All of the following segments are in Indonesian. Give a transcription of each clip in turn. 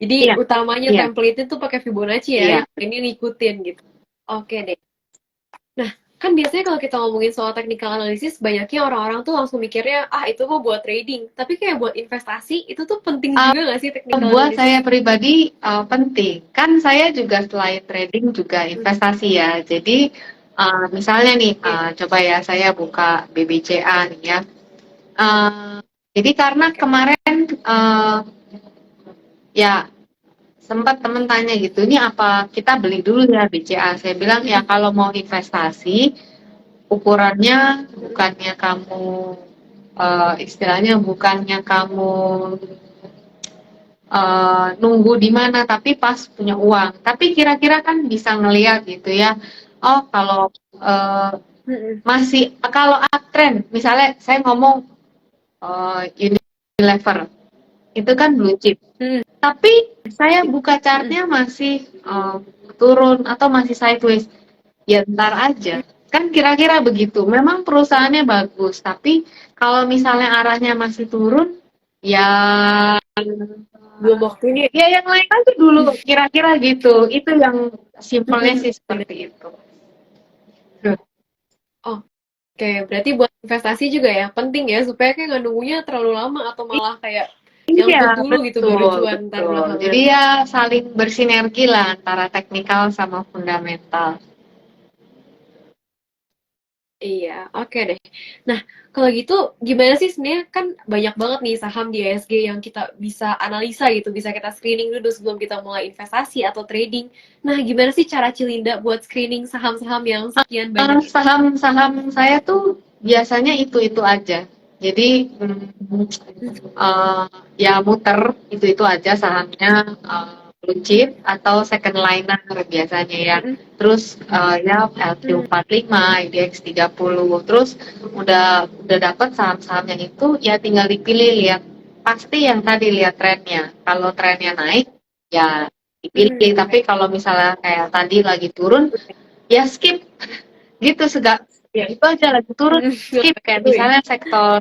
Jadi Iya, utamanya iya, template itu pakai Fibonacci ya, iya. yang ini ngikutin gitu. Oke deh. Nah, kan biasanya kalau kita ngomongin soal technical analysis, banyaknya orang-orang tuh langsung mikirnya, ah itu mah buat trading. Tapi kayak buat investasi, itu tuh penting Uh, juga nggak sih technical buat analysis? saya pribadi penting. Kan saya juga selain trading juga Hmm, investasi ya. Jadi misalnya nih, oke, coba ya saya buka BBCA nih ya. Uh, jadi karena oke. kemarin ya sempat temen tanya gitu, ini apa kita beli dulu ya BCA? Saya bilang ya Mm-mm, kalau mau investasi ukurannya mm-mm, bukannya kamu istilahnya bukannya kamu nunggu di mana tapi pas punya uang. Tapi kira-kira kan bisa ngelihat gitu ya. Oh kalau uh, mm-mm, masih kalau uptrend, misalnya saya ngomong Unilever itu kan blue chip. mm-mm, Tapi saya buka mm-mm. chartnya masih turun atau masih sideways. Ya ntar aja. Kan kira-kira begitu. Memang perusahaannya bagus, tapi kalau misalnya arahnya masih turun, ya Belum waktunya. ya yang lain aja dulu. Kira-kira gitu. Itu yang simpelnya Mm-mm, sih bener. seperti itu. Oke, berarti buat investasi juga ya penting ya supaya kayak nggak nunggunya terlalu lama atau malah kayak Iya, nyangkut dulu gitu baru betul, cuan ntar betul. belakangan. Jadi ya saling bersinergi lah antara teknikal sama fundamental. Iya, oke deh. Nah, kalau gitu gimana sih sebenarnya kan banyak banget nih saham di ISG yang kita bisa analisa gitu, bisa kita screening dulu sebelum kita mulai investasi atau trading. Nah, gimana sih cara Cilinda buat screening saham-saham yang sekian banyak itu? Saham-saham saya tuh biasanya itu-itu aja. Jadi uh, ya muter itu aja sahamnya blue chip Mm, atau second liner biasanya ya. mm, Terus ya mm, LQ45, IDX 30. Terus udah dapat saham-saham yang itu ya tinggal dipilih lihat pasti yang tadi lihat trennya. Kalau trennya naik ya dipilih. mm. Tapi kalau misalnya kayak tadi lagi turun ya skip gitu segak ya itu aja lagi turun Mm, skip kayak itu ya. misalnya sektor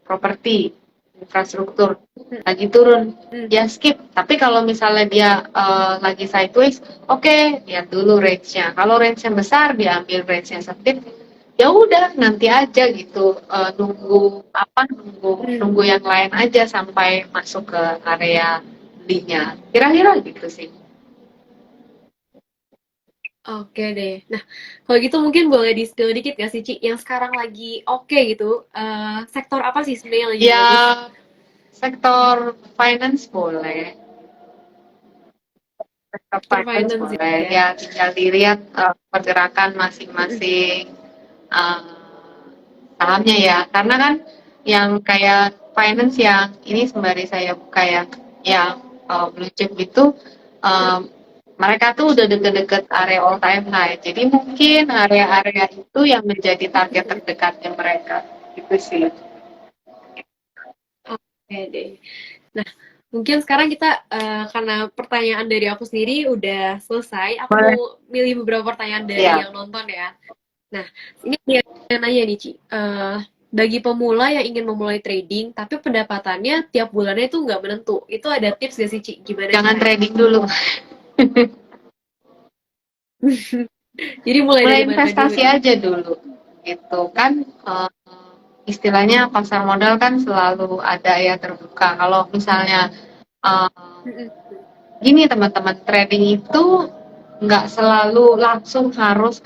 properti infrastruktur Mm, lagi turun mm. ya skip tapi kalau misalnya dia lagi sideways oke, lihat dulu range-nya kalau range-nya besar diambil range-nya sempit ya udah nanti aja gitu nunggu apa nunggu Mm. nunggu yang lain aja sampai masuk ke area belinya kira-kira gitu sih. Oke deh. Nah, kalau gitu mungkin boleh di-spill dikit gak sih, Ci? Yang sekarang lagi oke gitu, sektor apa sih sebenarnya yang lagi Ya bagus? sektor finance boleh. Sektor Sektor finance finance boleh ya. ya tinggal dilihat pergerakan Mm-mm. masing-masing uh, sahamnya ya karena kan yang kayak finance yang ini sembari saya buka yang blue chip itu um, mereka tuh udah deket-deket area all time high jadi mungkin area-area itu yang menjadi target terdekatnya mereka gitu sih. Oke deh. Nah, mungkin sekarang kita karena pertanyaan dari aku sendiri udah selesai, aku mau Boleh milih beberapa pertanyaan dari ya. yang nonton ya. Nah, ini dia yang nanya nih, Ci. Bagi pemula yang ingin memulai trading, tapi pendapatannya tiap bulannya itu nggak menentu. Itu ada tips gak sih, Ci? Gimana Jangan caranya? trading dulu. Jadi mulai Mulai dari mana dulu investasi nih? aja dulu gitu kan istilahnya pasar modal kan selalu ada ya terbuka kalau misalnya uh, Mm-mm. gini teman-teman trading itu nggak selalu langsung harus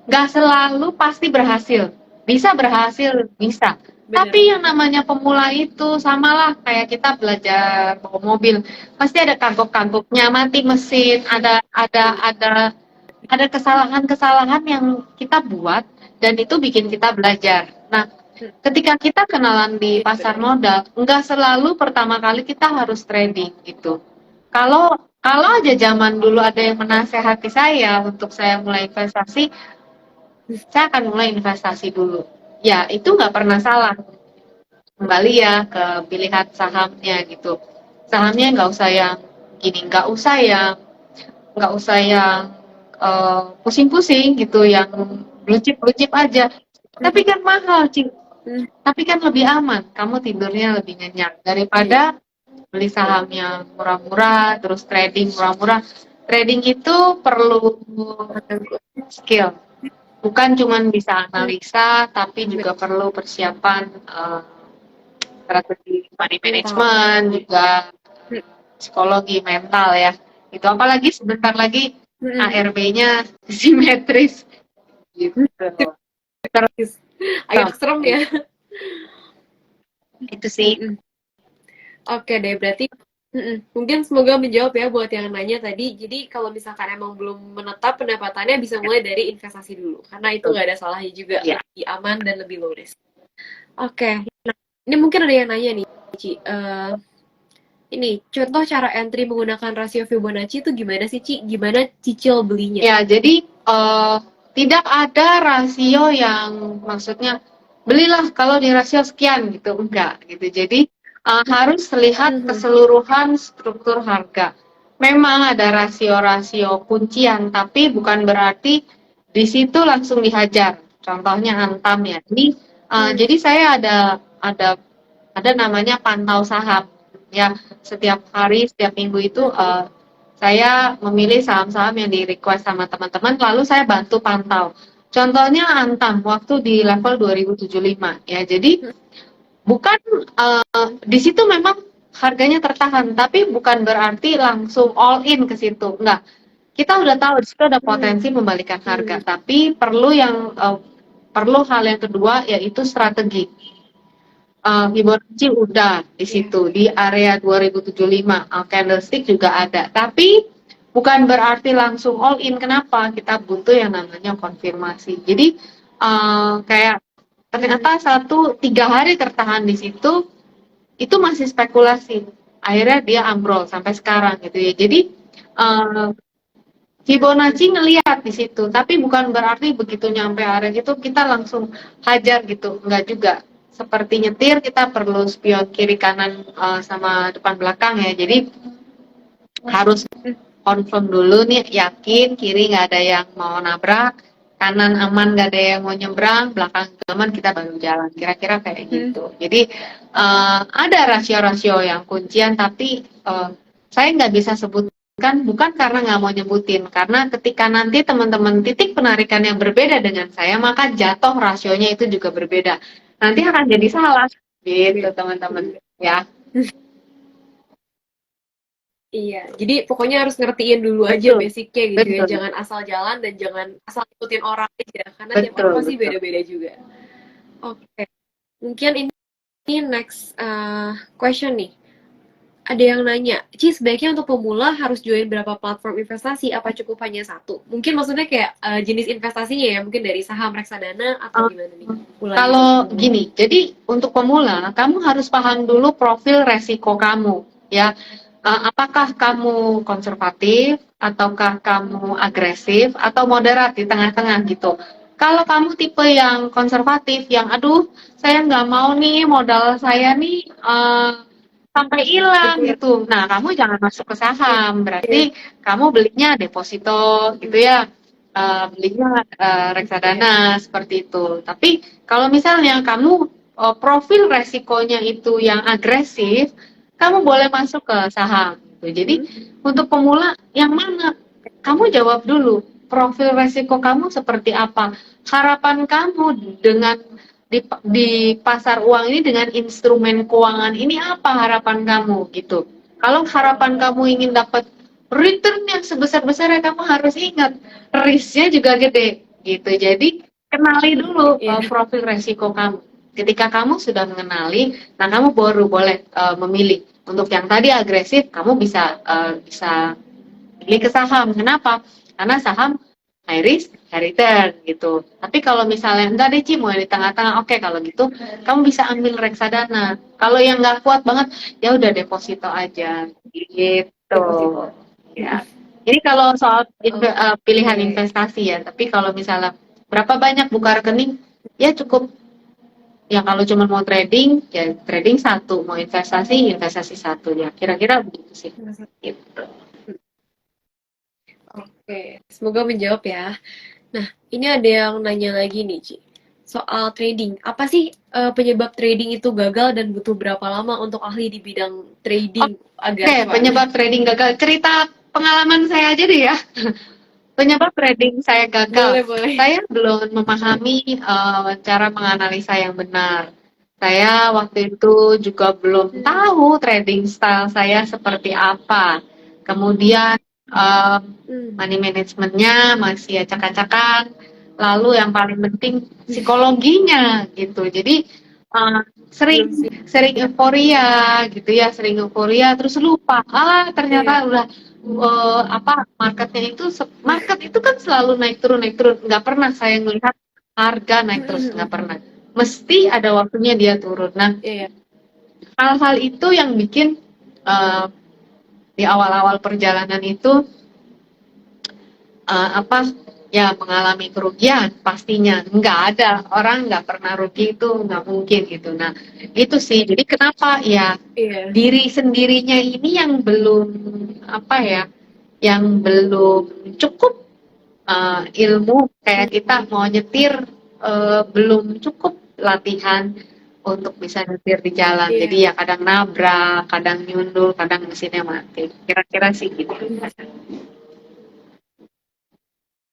nggak selalu pasti berhasil bisa berhasil bisa Bener. tapi yang namanya pemula itu samalah kayak kita belajar bawa mobil pasti ada kagok-kagoknya mati mesin ada kesalahan-kesalahan yang kita buat dan itu bikin kita belajar. Nah, Mm, ketika kita kenalan di iya pasar bener. modal, nggak selalu pertama kali kita harus trading gitu. Kalau kalau aja zaman dulu ada yang menasehati saya untuk saya mulai investasi, saya akan mulai investasi dulu. Ya, itu nggak pernah salah. Kembali ya ke pilihan sahamnya gitu. Sahamnya nggak usah yang pusing-pusing gitu, yang blue chip aja. Tapi Mm, kan mahal, Cing. mm, Tapi kan lebih aman, kamu tidurnya lebih nyenyak iya. daripada beli saham yang murah-murah, terus trading murah-murah. Trading itu perlu skill, bukan cuman bisa analisa, tapi juga perlu persiapan strategi money mental. management, juga psikologi mental ya. Itu apalagi sebentar lagi ARB-nya simetris gitu. Agak serem ya. Itu sih. Oke deh, berarti mungkin semoga menjawab ya buat yang nanya tadi. Jadi kalau misalkan emang belum menetap pendapatannya bisa mulai dari investasi dulu. Karena itu nggak ada salahnya juga, Ya. lebih aman dan lebih low risk. Oke, nah ini mungkin ada yang nanya nih, Ci. Ini contoh cara entry menggunakan rasio Fibonacci itu gimana sih, Ci? Gimana cicil belinya? Ya, jadi tidak ada rasio yang maksudnya belilah kalau di rasio sekian gitu, enggak gitu. Jadi harus lihat keseluruhan struktur harga. Memang ada rasio-rasio kuncian, tapi bukan berarti di situ langsung dihajar. Contohnya Antam ya. Ini jadi saya ada namanya pantau saham ya. Setiap hari, setiap minggu itu saya memilih saham-saham yang di request sama teman-teman, lalu saya bantu pantau. Contohnya Antam waktu di level 2075 ya. Jadi bukan di situ memang harganya tertahan, tapi bukan berarti langsung all in ke situ. Enggak. Kita udah tahu di situ ada potensi membalikan harga, tapi perlu hal yang kedua yaitu strategi. Fibonacci udah di situ di area 2075, candlestick juga ada, tapi bukan berarti langsung all in. Kenapa? Kita butuh yang namanya konfirmasi. Jadi kayak ternyata 1-3 hari tertahan di situ, itu masih spekulasi. Akhirnya dia ambrol sampai sekarang gitu ya. Jadi Fibonacci ngelihat di situ, tapi bukan berarti begitu nyampe area itu kita langsung hajar gitu, enggak juga. Seperti nyetir kita perlu spion kiri kanan sama depan belakang ya. Jadi harus confirm dulu nih, yakin kiri nggak ada yang mau nabrak, kanan aman nggak ada yang mau nyebrang, belakang aman kita baru jalan. Kira-kira kayak gitu. Jadi ada rasio-rasio yang kuncian, tapi saya nggak bisa sebut kan bukan karena nggak mau nyebutin, karena ketika nanti teman-teman titik penarikan yang berbeda dengan saya, maka jatuh rasionya itu juga berbeda. Nanti akan jadi salah, gitu teman-teman. Ya, Iya, jadi pokoknya harus ngertiin dulu aja betul, basicnya gitu ya. betul, Jangan asal jalan dan jangan asal ikutin orang aja. Karena tiap orang betul, pasti betul. beda-beda juga. Oke, mungkin ini next question nih. Ada yang nanya, Ci sebaiknya untuk pemula harus join berapa platform investasi? Apa cukup hanya satu? Mungkin maksudnya kayak jenis investasinya ya, mungkin dari saham reksadana atau Uh, gimana nih? Mulainya untuk Kalau pemula. gini, jadi untuk pemula, kamu harus paham dulu profil resiko kamu, ya. Apakah kamu konservatif, ataukah kamu agresif, atau moderat di tengah-tengah gitu. Kalau kamu tipe yang konservatif, yang aduh, saya nggak mau nih modal saya nih sampai hilang gitu. Nah, kamu jangan masuk ke saham, berarti kamu belinya deposito gitu ya. Belinya reksadana seperti itu. Tapi kalau misalnya kamu profil resikonya itu yang agresif, kamu boleh masuk ke saham. Gitu. Jadi untuk pemula yang mana? Kamu jawab dulu. Profil resiko kamu seperti apa? Harapan kamu dengan di pasar uang ini dengan instrumen keuangan ini apa harapan kamu gitu? Kalau harapan kamu ingin dapat return yang sebesar-besarnya, kamu harus ingat risknya juga gede gitu. Jadi kenali dulu profil resiko kamu. Ketika kamu sudah mengenali, nah kamu baru boleh memilih. Untuk yang tadi agresif, kamu bisa pilih ke saham. Kenapa? Karena saham high risk, high return gitu. Tapi kalau misalnya enggak deh Ci, mau di tengah-tengah, oke kalau gitu kamu bisa ambil reksadana. Kalau yang nggak kuat banget, ya udah deposito aja gitu. Deposito. Ya. Jadi kalau soal pilihan investasi ya, tapi kalau misalnya berapa banyak buka rekening, ya cukup. Ya kalau cuma mau trading, ya trading satu, mau investasi, investasi satu ya. Kira-kira begitu sih. Gitu. Oke, semoga menjawab ya. Nah, ini ada yang nanya lagi nih, Ci. soal trading. Apa sih penyebab trading itu gagal dan butuh berapa lama untuk ahli di bidang trading agar Oke, cuan? penyebab trading gagal. Cerita pengalaman saya aja deh ya. Penyebab trading saya gagal. Boleh, boleh. Saya belum memahami cara menganalisa yang benar. Saya waktu itu juga belum Hmm. tahu trading style saya seperti apa. Kemudian Hmm. money managementnya masih acak-acakan. Lalu yang paling penting psikologinya gitu. Jadi sering Belum sih. sering euforia gitu ya, sering euforia terus lupa. Iya. Ternyata udah apa marketnya itu market itu kan selalu naik turun nggak pernah saya melihat harga naik terus nggak pernah mesti ada waktunya dia turun. Nah Iya. hal-hal itu yang bikin uh, di awal-awal perjalanan itu apa ya mengalami kerugian pastinya nggak ada orang nggak pernah rugi itu nggak mungkin gitu. Nah itu sih jadi kenapa ya Iya. diri sendirinya ini yang belum apa ya yang belum cukup ilmu kayak kita Hmm. mau nyetir belum cukup latihan untuk bisa nyetir di jalan. Jadi Iya. ya kadang nabrak, kadang nyundul, kadang mesinnya mati. Kira-kira sih gitu.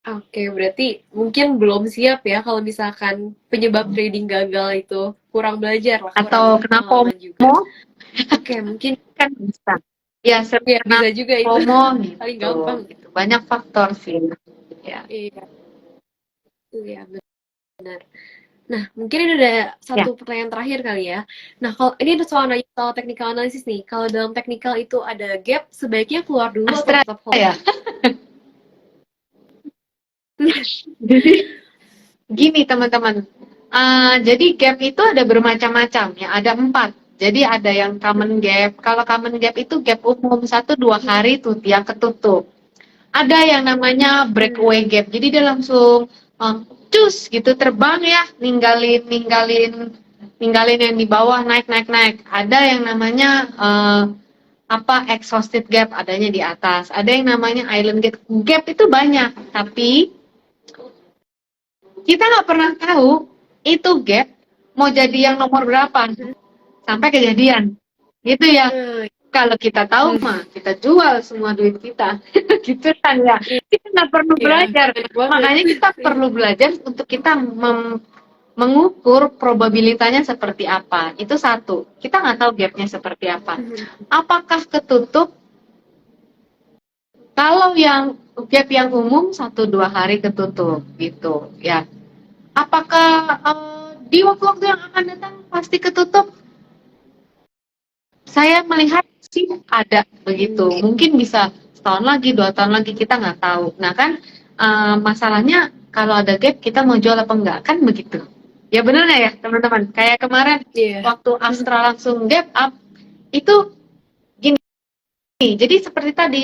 Oke, berarti mungkin belum siap ya kalau misalkan penyebab trading gagal itu kurang belajar lah, kurang Atau kena pengalaman juga. FOMO Oke, mungkin kan bisa. Ya sering ya kena bisa juga itu. FOMO Paling gitu. gampang. Gitu. Banyak faktor sih. Ya. Iya, iya benar. Nah, mungkin ini ada Ya, satu pertanyaan terakhir kali ya. Nah, kalau ini ada soal nanya soal technical analysis nih. Kalau dalam technical itu ada gap, sebaiknya keluar dulu atau Astra tetap hold? ya. Jadi gini teman-teman, jadi gap itu ada bermacam-macam ya, ada 4. Jadi ada yang common gap. Kalau common gap itu gap umum 1-2 hari tuh dia ketutup. Ada yang namanya Hmm. breakaway gap. Jadi dia langsung cus gitu terbang ya, ninggalin ninggalin ninggalin yang di bawah naik naik naik. Ada yang namanya apa exhausted gap adanya di atas. Ada yang namanya island gap. Gap itu banyak, tapi kita nggak pernah tahu itu gap mau jadi yang nomor berapa sampai kejadian gitu ya. Hmm. Kalau kita tahu Hmm. mah kita jual semua duit kita gitu kan ya. Kita nggak perlu Iya, belajar, enak banget. makanya kita perlu belajar untuk kita mengukur probabilitasnya seperti apa. Itu satu, kita nggak tahu gapnya seperti apa, apakah ketutup. Kalau yang gap yang umum 1-2 hari ketutup gitu ya. Apakah di waktu-waktu yang akan datang pasti ketutup? Saya melihat sih ada begitu. Hmm. Mungkin bisa setahun lagi, 2 tahun lagi kita nggak tahu. Nah kan masalahnya kalau ada gap kita mau jual apa enggak kan begitu. Ya benar nggak ya teman-teman? Kayak kemarin Iya. waktu Astra langsung gap up itu gini. Jadi seperti tadi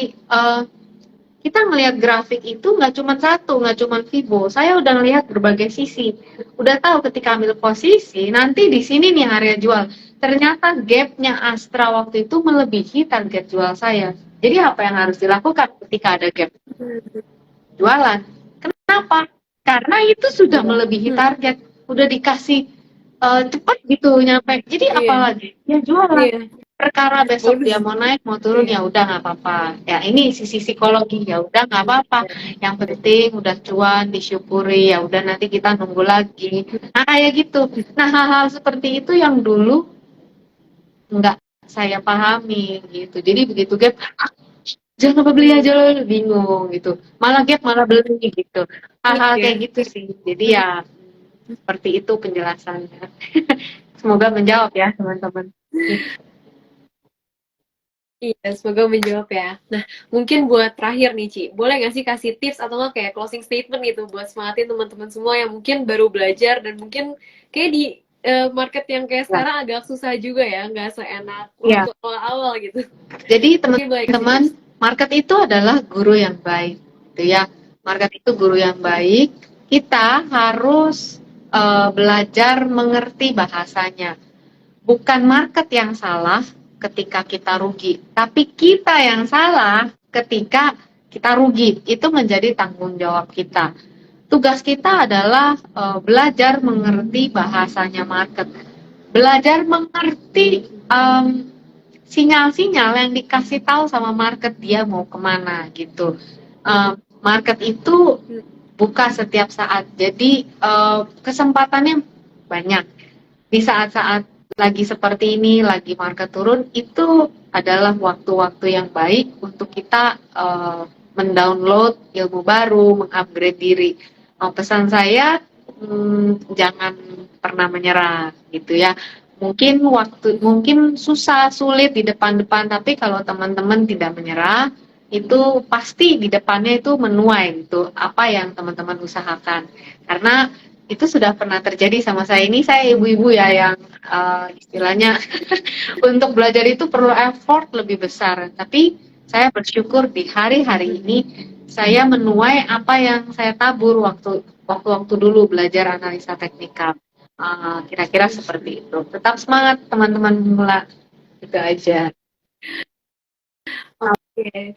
kita ngelihat grafik itu nggak cuma satu, nggak cuma Vibo. Saya udah ngelihat berbagai sisi. Udah tahu ketika ambil posisi, nanti di sini nih area jual. Ternyata gapnya Astra waktu itu melebihi target jual saya. Jadi apa yang harus dilakukan ketika ada gap? Jualan. Kenapa? Karena itu sudah Jual. melebihi target. Udah dikasih cepat gitu nyampe. Jadi Iya. apalagi? Ya jualan. Iya. Perkara besok Bonus. dia mau naik mau turun Iya. ya udah nggak apa-apa. Ya ini sisi psikologi ya udah nggak apa-apa. Yang penting udah cuan disyukuri ya udah nanti kita nunggu lagi. Nah kayak gitu. Nah hal-hal seperti itu yang dulu nggak saya pahami gitu. Jadi begitu gap jangan apa beli aja loh bingung gitu. Malah gap malah beli gitu. Hal-hal Iya. kayak gitu sih. Jadi ya seperti itu penjelasannya. Semoga menjawab ya teman-teman. Iya, semoga menjawab ya. Nah, mungkin buat terakhir nih, Ci. Boleh nggak sih kasih tips atau nggak kayak closing statement gitu buat semangatin teman-teman semua yang mungkin baru belajar dan mungkin kayak di market yang kayak Ya, sekarang agak susah juga ya, nggak seenak ya. waktu awal-awal gitu. Jadi Mungkin boleh kasih teman-teman, tips. market itu adalah guru yang baik, gitu ya. Market itu guru yang baik. Kita harus belajar mengerti bahasanya. Bukan market yang salah ketika kita rugi, tapi kita yang salah ketika kita rugi. Itu menjadi tanggung jawab kita. tugas kita adalah belajar mengerti bahasanya market, belajar mengerti sinyal-sinyal yang dikasih tahu sama market dia mau kemana gitu. Market itu buka setiap saat, jadi kesempatannya banyak. Di saat-saat lagi seperti ini, lagi market turun, itu adalah waktu-waktu yang baik untuk kita mendownload ilmu baru, mengupgrade diri. Pesan saya, jangan pernah menyerah gitu ya. Mungkin susah, sulit di depan-depan, tapi kalau teman-teman tidak menyerah, itu pasti di depannya itu menuai itu apa yang teman-teman usahakan. Karena itu sudah pernah terjadi sama saya. Ini saya ibu-ibu ya yang istilahnya untuk belajar itu perlu effort lebih besar. Tapi saya bersyukur di hari-hari ini saya menuai apa yang saya tabur waktu dulu belajar analisa teknikal. Kira-kira seperti itu. Tetap semangat teman-teman pemula. Itu aja. Oke.